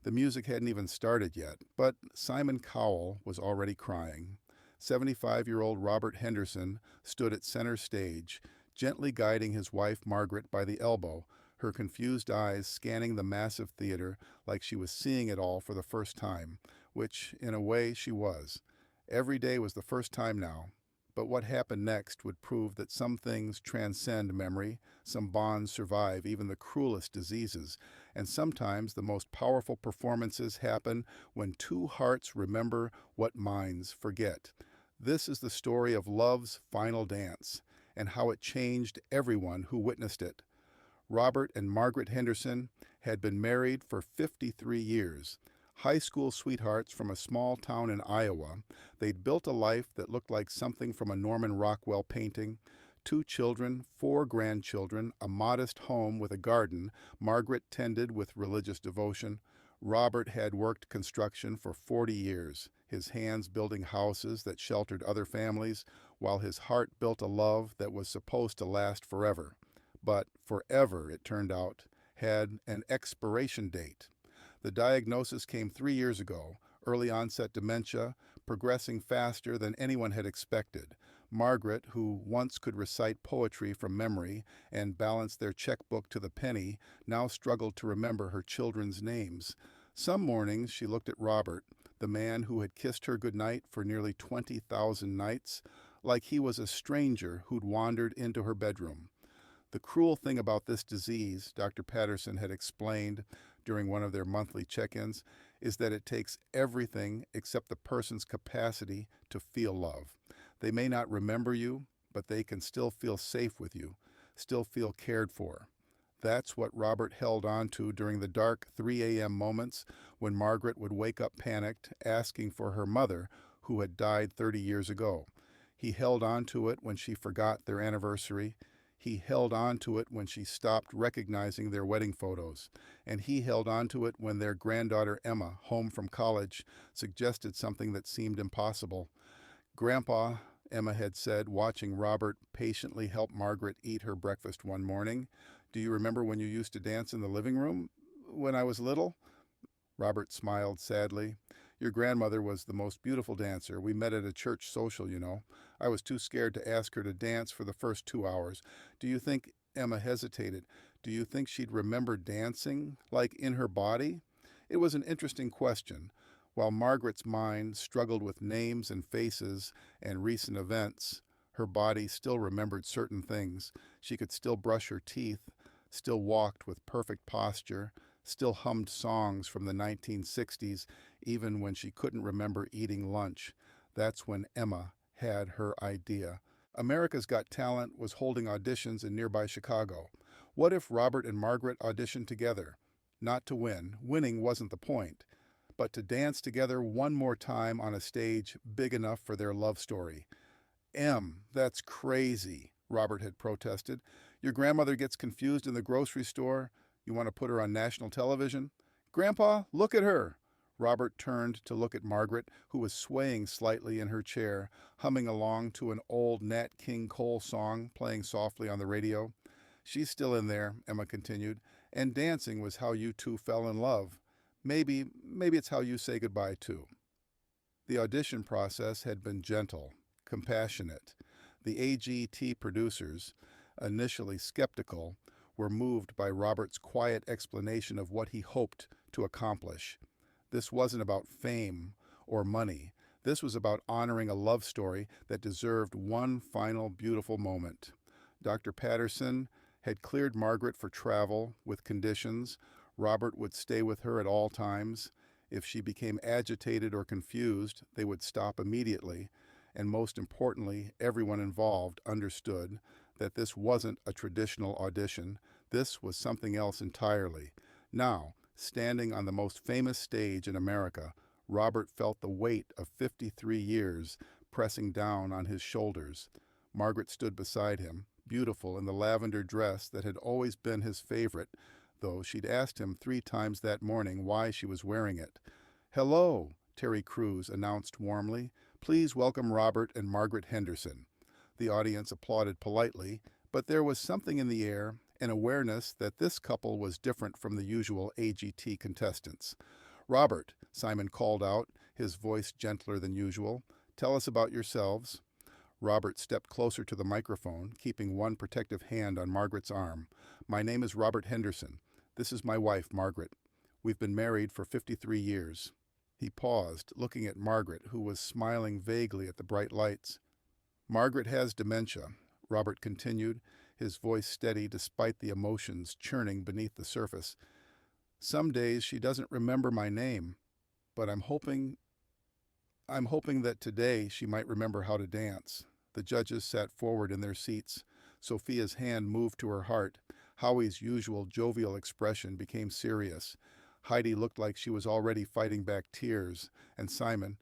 The music hadn't even started yet, but Simon Cowell was already crying. 75-year-old Robert Henderson stood at center stage, gently guiding his wife Margaret by the elbow, her confused eyes scanning the massive theater like she was seeing it all for the first time, which, in a way, she was. Every day was the first time now, but what happened next would prove that some things transcend memory, some bonds survive even the cruelest diseases, and sometimes the most powerful performances happen when two hearts remember what minds forget. This is the story of love's final dance, and how it changed everyone who witnessed it. Robert and Margaret Henderson had been married for 53 years. High school sweethearts from a small town in Iowa, they'd built a life that looked like something from a Norman Rockwell painting. Two children, four grandchildren, a modest home with a garden Margaret tended with religious devotion. Robert had worked construction for 40 years, his hands building houses that sheltered other families, while his heart built a love that was supposed to last forever. But forever, it turned out, had an expiration date. The diagnosis came 3 years ago, early onset dementia, progressing faster than anyone had expected. Margaret, who once could recite poetry from memory and balance their checkbook to the penny, now struggled to remember her children's names. Some mornings she looked at Robert, the man who had kissed her goodnight for nearly 20,000 nights, like he was a stranger who'd wandered into her bedroom. The cruel thing about this disease, Dr. Patterson had explained during one of their monthly check-ins, is that it takes everything except the person's capacity to feel love. They may not remember you, but they can still feel safe with you, still feel cared for. That's what Robert held on to during the dark 3 a.m. moments when Margaret would wake up panicked, asking for her mother, who had died 30 years ago. He held on to it when she forgot their anniversary. He held on to it when she stopped recognizing their wedding photos, and he held on to it when their granddaughter Emma, home from college, suggested something that seemed impossible. "Grandpa," Emma had said, watching Robert patiently help Margaret eat her breakfast one morning, "do you remember when you used to dance in the living room? When I was little?" Robert smiled sadly. "Your grandmother was the most beautiful dancer. We met at a church social, you know. I was too scared to ask her to dance for the first 2 hours. Do you think," Emma hesitated, "do you think she'd remember dancing, like in her body?" It was an interesting question. While Margaret's mind struggled with names and faces and recent events, her body still remembered certain things. She could still brush her teeth, still walked with perfect posture, still hummed songs from the 1960s, even when she couldn't remember eating lunch. That's when Emma had her idea. America's Got Talent was holding auditions in nearby Chicago. What if Robert and Margaret auditioned together? Not to win. Winning wasn't the point. But to dance together one more time on a stage big enough for their love story. That's crazy," Robert had protested. "Your grandmother gets confused in the grocery store. You want to put her on national television?" "Grandpa, look at her." Robert turned to look at Margaret, who was swaying slightly in her chair, humming along to an old Nat King Cole song playing softly on the radio. "She's still in there," Emma continued, "and dancing was how you two fell in love. Maybe it's how you say goodbye, too." The audition process had been gentle, compassionate. The AGT producers, initially skeptical, were moved by Robert's quiet explanation of what he hoped to accomplish. This wasn't about fame or money. This was about honoring a love story that deserved one final beautiful moment. Dr. Patterson had cleared Margaret for travel with conditions. Robert would stay with her at all times. If she became agitated or confused, they would stop immediately. And most importantly, everyone involved understood that this wasn't a traditional audition. This was something else entirely. Now, standing on the most famous stage in America, Robert felt the weight of 53 years pressing down on his shoulders. Margaret stood beside him, beautiful in the lavender dress that had always been his favorite, though she'd asked him 3 times that morning why she was wearing it. "Hello," Terry Crews announced warmly. "Please welcome Robert and Margaret Henderson." The audience applauded politely, but there was something in the air, an awareness that this couple was different from the usual AGT contestants. "Robert," Simon called out, his voice gentler than usual, "tell us about yourselves." Robert stepped closer to the microphone, keeping one protective hand on Margaret's arm. "My name is Robert Henderson. This is my wife, Margaret. We've been married for 53 years. He paused, looking at Margaret, who was smiling vaguely at the bright lights. "Margaret has dementia," Robert continued, his voice steady despite the emotions churning beneath the surface. "Some days she doesn't remember my name, but I'm hoping that today she might remember how to dance." The judges sat forward in their seats. Sophia's hand moved to her heart. Howie's usual jovial expression became serious. Heidi looked like she was already fighting back tears, and Simon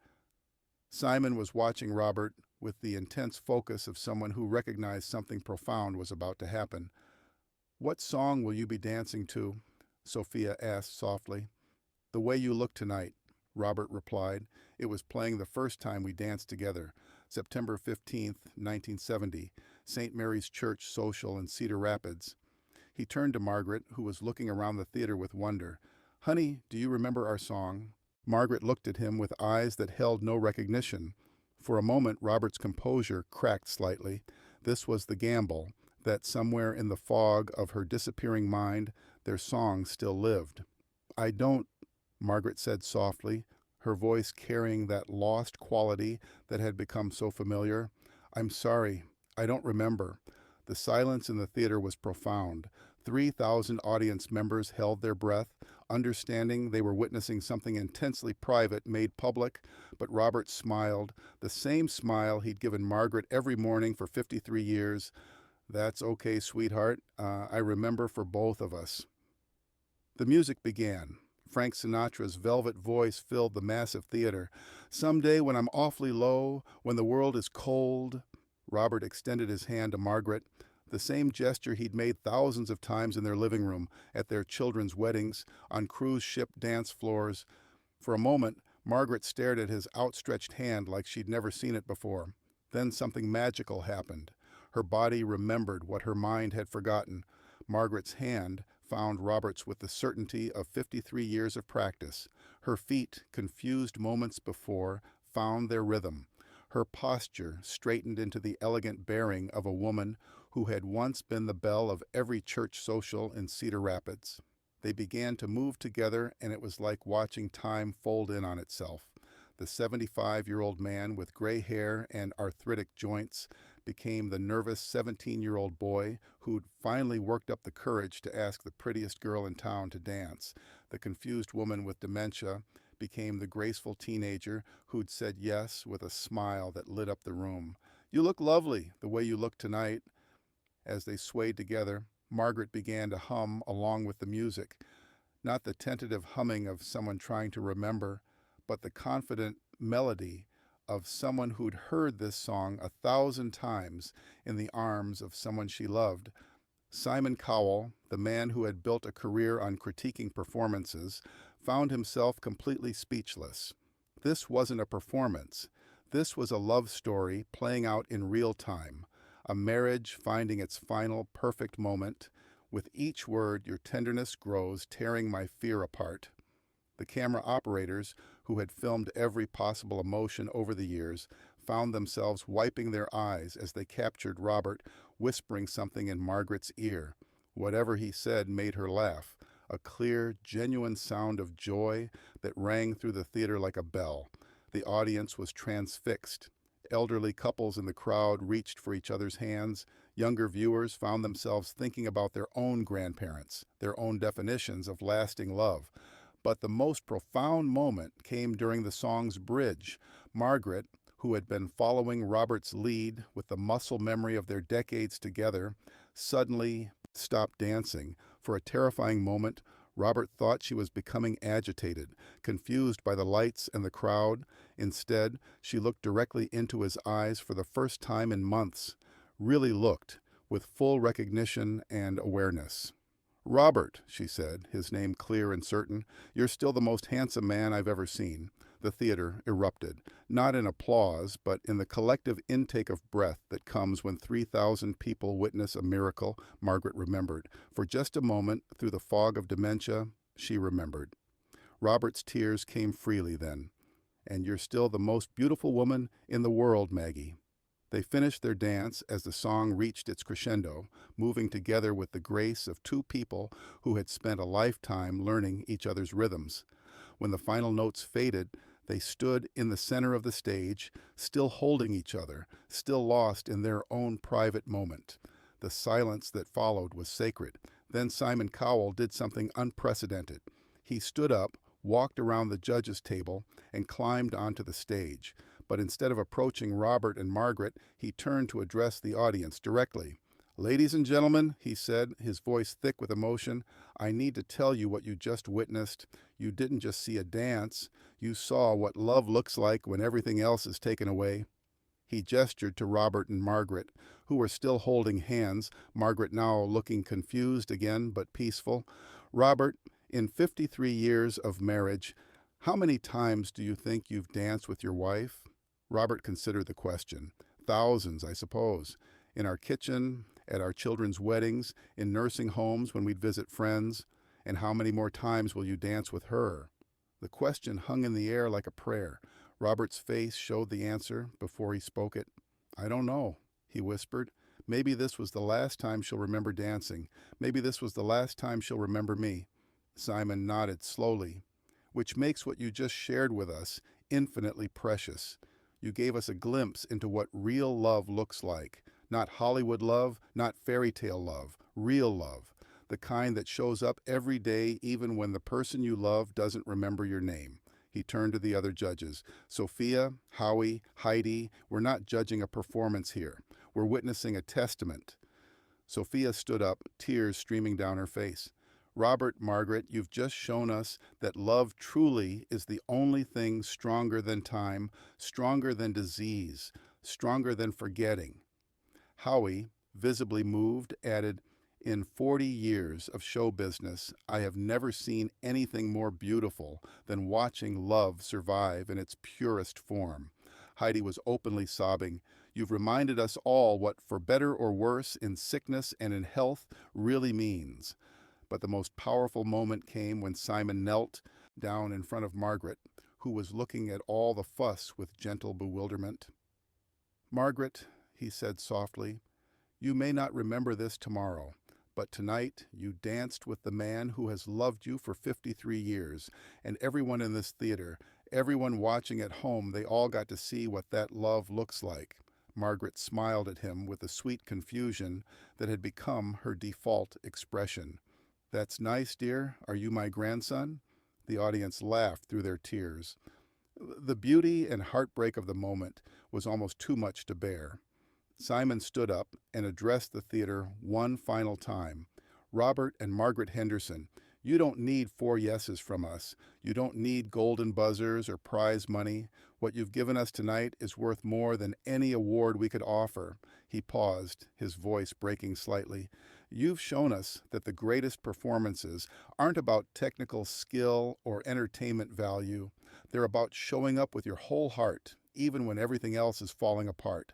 was watching Robert with the intense focus of someone who recognized something profound was about to happen. "What song will you be dancing to?" Sophia asked softly. "The Way You Look Tonight," Robert replied. "It was playing the first time we danced together, September 15th, 1970, St. Mary's Church Social in Cedar Rapids." He turned to Margaret, who was looking around the theater with wonder. "Honey, do you remember our song?" Margaret looked at him with eyes that held no recognition. For a moment, Robert's composure cracked slightly. This was the gamble, that somewhere in the fog of her disappearing mind, their song still lived. "I don't," Margaret said softly, her voice carrying that lost quality that had become so familiar. "I'm sorry, I don't remember." The silence in the theater was profound. 3,000 audience members held their breath, understanding they were witnessing something intensely private made public, but Robert smiled, the same smile he'd given Margaret every morning for 53 years. "That's okay, sweetheart. I remember for both of us." The music began. Frank Sinatra's velvet voice filled the massive theater. "Someday when I'm awfully low, when the world is cold." Robert extended his hand to Margaret, the same gesture he'd made thousands of times in their living room, at their children's weddings, on cruise ship dance floors. For a moment, Margaret stared at his outstretched hand like she'd never seen it before. Then something magical happened. Her body remembered what her mind had forgotten. Margaret's hand found Robert's with the certainty of 53 years of practice. Her feet, confused moments before, found their rhythm. Her posture straightened into the elegant bearing of a woman who had once been the belle of every church social in Cedar Rapids. They began to move together, and it was like watching time fold in on itself. The 75-year-old man with gray hair and arthritic joints became the nervous 17-year-old boy who'd finally worked up the courage to ask the prettiest girl in town to dance. The confused woman with dementia became the graceful teenager who'd said yes with a smile that lit up the room. "You look lovely, the way you look tonight." As they swayed together, Margaret began to hum along with the music, not the tentative humming of someone trying to remember, but the confident melody of someone who'd heard this song 1,000 times in the arms of someone she loved. Simon Cowell, the man who had built a career on critiquing performances, found himself completely speechless. This wasn't a performance. This was a love story playing out in real time, a marriage finding its final perfect moment. "With each word, your tenderness grows, tearing my fear apart." The camera operators, who had filmed every possible emotion over the years, found themselves wiping their eyes as they captured Robert whispering something in Margaret's ear. Whatever he said made her laugh, a clear, genuine sound of joy that rang through the theater like a bell. The audience was transfixed. Elderly couples in the crowd reached for each other's hands. Younger viewers found themselves thinking about their own grandparents, their own definitions of lasting love. But the most profound moment came during the song's bridge. Margaret, who had been following Robert's lead with the muscle memory of their decades together, suddenly stopped dancing. For a terrifying moment, Robert thought she was becoming agitated, confused by the lights and the crowd. Instead, she looked directly into his eyes for the first time in months, really looked, with full recognition and awareness. "Robert," she said, his name clear and certain, "you're still the most handsome man I've ever seen." The theater erupted, not in applause, but in the collective intake of breath that comes when 3,000 people witness a miracle. Margaret remembered. For just a moment, through the fog of dementia, she remembered. Robert's tears came freely then. "And you're still the most beautiful woman in the world, Maggie." They finished their dance as the song reached its crescendo, moving together with the grace of two people who had spent a lifetime learning each other's rhythms. When the final notes faded, they stood in the center of the stage, still holding each other, still lost in their own private moment. The silence that followed was sacred. Then Simon Cowell did something unprecedented. He stood up, walked around the judges' table, and climbed onto the stage. But instead of approaching Robert and Margaret, he turned to address the audience directly. "Ladies and gentlemen," he said, his voice thick with emotion, "I need to tell you what you just witnessed. You didn't just see a dance. You saw what love looks like when everything else is taken away." He gestured to Robert and Margaret, who were still holding hands, Margaret now looking confused again, but peaceful. "Robert, in 53 years of marriage, how many times do you think you've danced with your wife?" Robert considered the question. "Thousands, I suppose. In our kitchen, at our children's weddings, in nursing homes when we'd visit friends. And how many more times will you dance with her?" The question hung in the air like a prayer. Robert's face showed the answer before he spoke it. "I don't know," he whispered. "Maybe this was the last time she'll remember dancing. Maybe this was the last time she'll remember me." Simon nodded slowly. "Which makes what you just shared with us infinitely precious. You gave us a glimpse into what real love looks like. Not Hollywood love, not fairy tale love, real love. The kind that shows up every day even when the person you love doesn't remember your name." He turned to the other judges. "Sophia, Howie, Heidi, we're not judging a performance here. We're witnessing a testament." Sophia stood up, tears streaming down her face. "Robert, Margaret, you've just shown us that love truly is the only thing stronger than time, stronger than disease, stronger than forgetting." Howie, visibly moved, added, "In 40 years of show business, I have never seen anything more beautiful than watching love survive in its purest form." Heidi was openly sobbing. "You've reminded us all what for better or worse, in sickness and in health, really means." But the most powerful moment came when Simon knelt down in front of Margaret, who was looking at all the fuss with gentle bewilderment. "Margaret," he said softly, "you may not remember this tomorrow, but tonight you danced with the man who has loved you for 53 years, and everyone in this theater, everyone watching at home, they all got to see what that love looks like." Margaret smiled at him with the sweet confusion that had become her default expression. "That's nice, dear. Are you my grandson?" The audience laughed through their tears. The beauty and heartbreak of the moment was almost too much to bear. Simon stood up and addressed the theater one final time. "Robert and Margaret Henderson, you don't need 4 yeses from us. You don't need golden buzzers or prize money. What you've given us tonight is worth more than any award we could offer." He paused, his voice breaking slightly. "You've shown us that the greatest performances aren't about technical skill or entertainment value. They're about showing up with your whole heart, even when everything else is falling apart."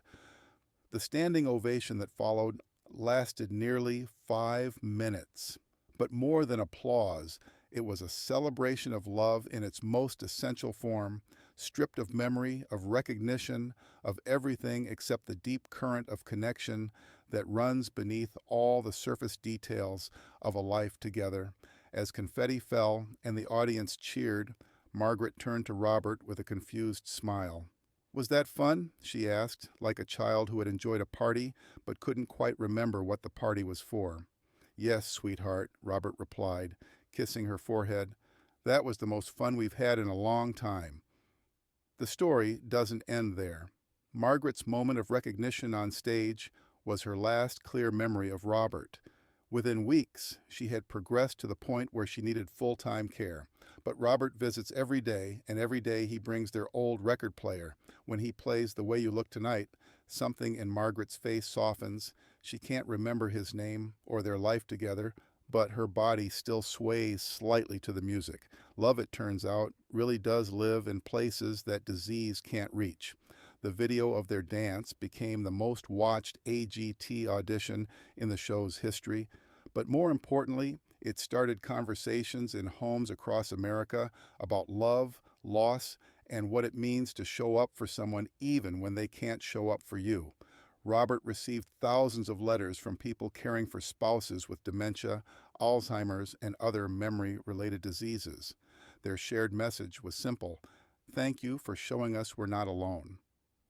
The standing ovation that followed lasted nearly 5 minutes. But more than applause, it was a celebration of love in its most essential form, stripped of memory, of recognition, of everything except the deep current of connection that runs beneath all the surface details of a life together. As confetti fell and the audience cheered, Margaret turned to Robert with a confused smile. "Was that fun?" she asked, like a child who had enjoyed a party but couldn't quite remember what the party was for. "Yes, sweetheart," Robert replied, kissing her forehead. "That was the most fun we've had in a long time." The story doesn't end there. Margaret's moment of recognition on stage was her last clear memory of Robert. Within weeks, she had progressed to the point where she needed full-time care. But Robert visits every day, and every day he brings their old record player. When he plays The Way You Look Tonight, something in Margaret's face softens. She can't remember his name or their life together, but her body still sways slightly to the music. Love, it turns out, really does live in places that disease can't reach. The video of their dance became the most watched AGT audition in the show's history, but more importantly, It started conversations in homes across America about love, loss, and what it means to show up for someone even when they can't show up for you. Robert received thousands of letters from people caring for spouses with dementia, Alzheimer's, and other memory-related diseases. Their shared message was simple: "Thank you for showing us we're not alone."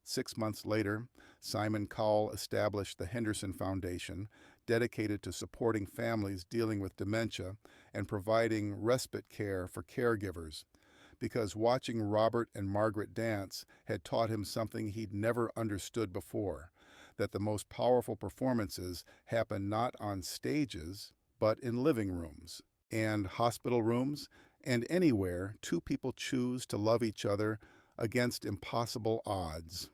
6 months later, Simon Cowell established the Henderson Foundation, dedicated to supporting families dealing with dementia and providing respite care for caregivers, because watching Robert and Margaret dance had taught him something he'd never understood before: that the most powerful performances happen not on stages, but in living rooms and hospital rooms, and anywhere two people choose to love each other against impossible odds.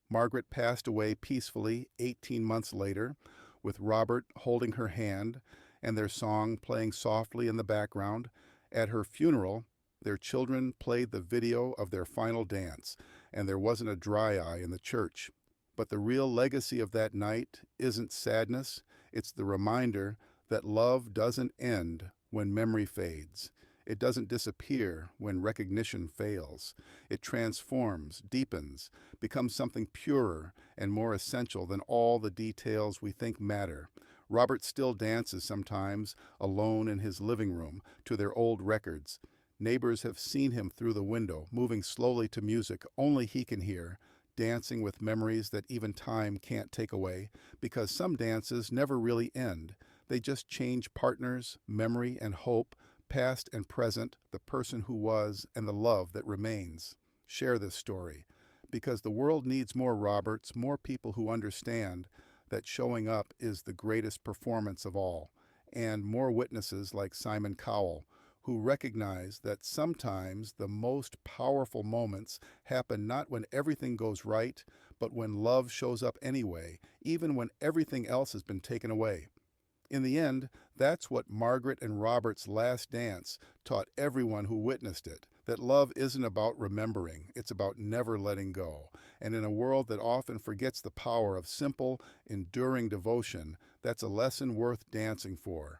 Margaret passed away peacefully 18 months later, with Robert holding her hand and their song playing softly in the background. At her funeral, their children played the video of their final dance, and there wasn't a dry eye in the church. But the real legacy of that night isn't sadness, it's the reminder that love doesn't end when memory fades. It doesn't disappear when recognition fails. It transforms, deepens, becomes something purer and more essential than all the details we think matter. Robert still dances sometimes, alone in his living room, to their old records. Neighbors have seen him through the window, moving slowly to music only he can hear, dancing with memories that even time can't take away, because some dances never really end. They just change partners, memory, and hope, past and present, the person who was, and the love that remains. Share this story, because the world needs more Roberts, more people who understand that showing up is the greatest performance of all, and more witnesses like Simon Cowell, who recognize that sometimes the most powerful moments happen not when everything goes right, but when love shows up anyway, even when everything else has been taken away. In the end, that's what Margaret and Robert's last dance taught everyone who witnessed it: that love isn't about remembering, it's about never letting go. And in a world that often forgets the power of simple, enduring devotion, that's a lesson worth dancing for.